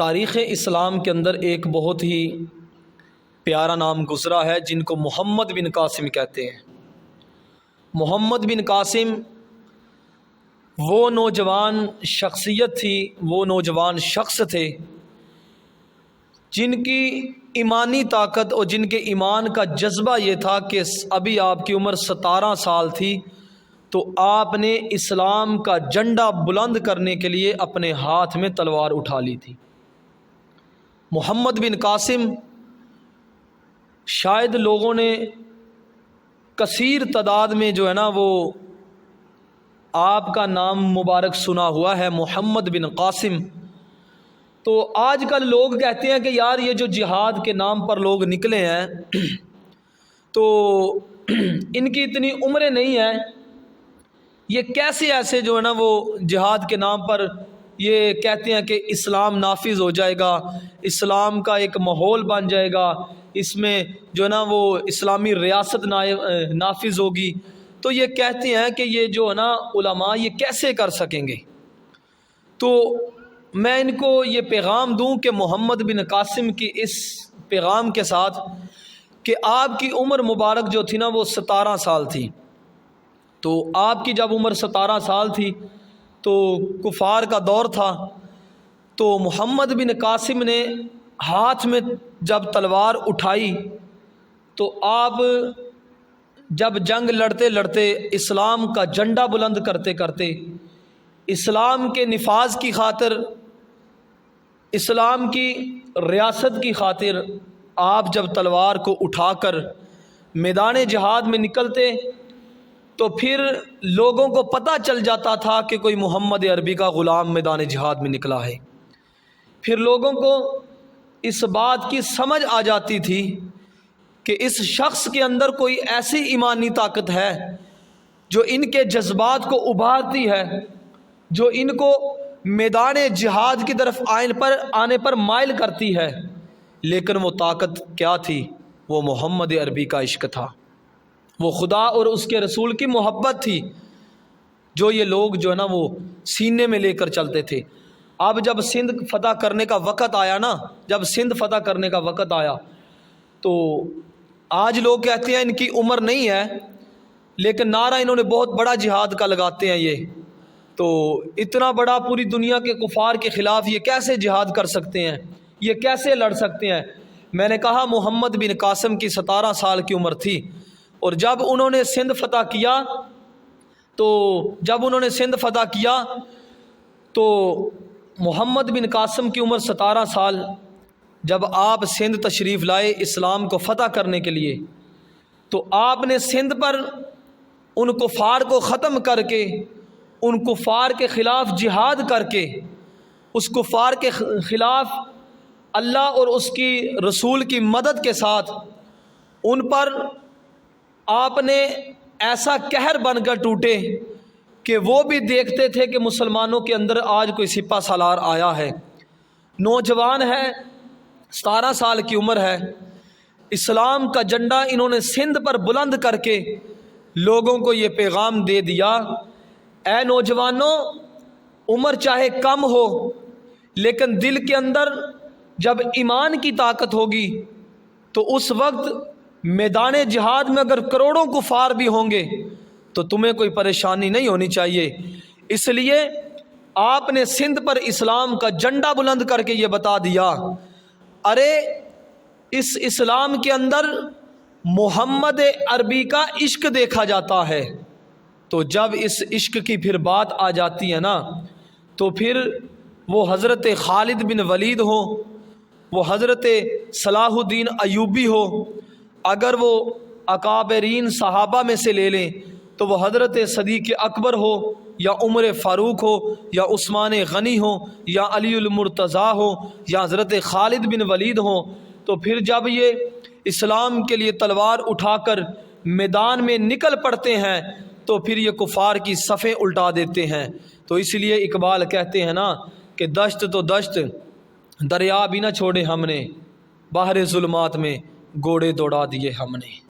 تاریخ اسلام کے اندر ایک بہت ہی پیارا نام گزرا ہے جن کو محمد بن قاسم کہتے ہیں۔ محمد بن قاسم وہ نوجوان شخصیت تھی، وہ نوجوان شخص تھے جن کی ایمانی طاقت اور جن کے ایمان کا جذبہ یہ تھا کہ ابھی آپ کی عمر 17 سال تھی تو آپ نے اسلام کا جھنڈا بلند کرنے کے لیے اپنے ہاتھ میں تلوار اٹھا لی تھی۔ محمد بن قاسم شاید لوگوں نے کثیر تعداد میں جو ہے نا وہ آپ کا نام مبارک سنا ہوا ہے، محمد بن قاسم۔ تو آج کل لوگ کہتے ہیں کہ یار یہ جو جہاد کے نام پر لوگ نکلے ہیں تو ان کی اتنی عمریں نہیں ہیں، یہ کیسے ایسے جو ہے نا وہ جہاد کے نام پر یہ کہتے ہیں کہ اسلام نافذ ہو جائے گا، اسلام کا ایک ماحول بن جائے گا، اس میں جو ہے نا وہ اسلامی ریاست نافذ ہوگی۔ تو یہ کہتے ہیں کہ یہ جو ہے نا علماء یہ کیسے کر سکیں گے۔ تو میں ان کو یہ پیغام دوں کہ محمد بن قاسم کی اس پیغام کے ساتھ کہ آپ کی عمر مبارک جو تھی نا وہ 17 سال تھی، تو آپ کی جب عمر 17 سال تھی تو کفار کا دور تھا، تو محمد بن قاسم نے ہاتھ میں جب تلوار اٹھائی تو آپ جب جنگ لڑتے لڑتے اسلام کا جھنڈا بلند کرتے کرتے اسلام کے نفاذ کی خاطر، اسلام کی ریاست کی خاطر آپ جب تلوار کو اٹھا کر میدان جہاد میں نکلتے تو پھر لوگوں کو پتہ چل جاتا تھا کہ کوئی محمد عربی کا غلام میدان جہاد میں نکلا ہے۔ پھر لوگوں کو اس بات کی سمجھ آ جاتی تھی کہ اس شخص کے اندر کوئی ایسی ایمانی طاقت ہے جو ان کے جذبات کو ابھارتی ہے، جو ان کو میدان جہاد کی طرف آنے پر مائل کرتی ہے۔ لیکن وہ طاقت کیا تھی؟ وہ محمد عربی کا عشق تھا، وہ خدا اور اس کے رسول کی محبت تھی جو یہ لوگ جو ہے نا وہ سینے میں لے کر چلتے تھے۔ اب جب سندھ فتح کرنے کا وقت آیا نا، جب سندھ فتح کرنے کا وقت آیا تو آج لوگ کہتے ہیں ان کی عمر نہیں ہے لیکن نعرہ انہوں نے بہت بڑا جہاد کا لگاتے ہیں، یہ تو اتنا بڑا پوری دنیا کے کفار کے خلاف یہ کیسے جہاد کر سکتے ہیں، یہ کیسے لڑ سکتے ہیں۔ میں نے کہا محمد بن قاسم کی 17 سال کی عمر تھی، اور جب انہوں نے سندھ فتح کیا تو محمد بن قاسم کی عمر 17 سال، جب آپ سندھ تشریف لائے اسلام کو فتح کرنے کے لیے تو آپ نے سندھ پر ان کفار کو ختم کر کے، ان کفار کے خلاف جہاد کر کے، اس کفار کے خلاف اللہ اور اس کی رسول کی مدد کے ساتھ ان پر آپ نے ایسا قہر بن کر ٹوٹے کہ وہ بھی دیکھتے تھے کہ مسلمانوں کے اندر آج کوئی سپہ سالار آیا ہے، نوجوان ہے، 17 سال کی عمر ہے، اسلام کا جھنڈا انہوں نے سندھ پر بلند کر کے لوگوں کو یہ پیغام دے دیا، اے نوجوانوں، عمر چاہے کم ہو لیکن دل کے اندر جب ایمان کی طاقت ہوگی تو اس وقت میدان جہاد میں اگر کروڑوں کفار بھی ہوں گے تو تمہیں کوئی پریشانی نہیں ہونی چاہیے۔ اس لیے آپ نے سندھ پر اسلام کا جھنڈا بلند کر کے یہ بتا دیا، ارے اس اسلام کے اندر محمد عربی کا عشق دیکھا جاتا ہے۔ تو جب اس عشق کی پھر بات آ جاتی ہے نا تو پھر وہ حضرت خالد بن ولید ہو، وہ حضرت صلاح الدین ایوبی ہو، اگر وہ اکابرین صحابہ میں سے لے لیں تو وہ حضرت صدیق اکبر ہو یا عمر فاروق ہو یا عثمان غنی ہو یا علی المرتضیٰ ہو یا حضرت خالد بن ولید ہو، تو پھر جب یہ اسلام کے لیے تلوار اٹھا کر میدان میں نکل پڑتے ہیں تو پھر یہ کفار کی صفیں الٹا دیتے ہیں۔ تو اس لیے اقبال کہتے ہیں نا کہ دشت تو دشت دریا بھی نہ چھوڑے ہم نے، باہر ظلمات میں گھوڑے دوڑا دیے ہم نے۔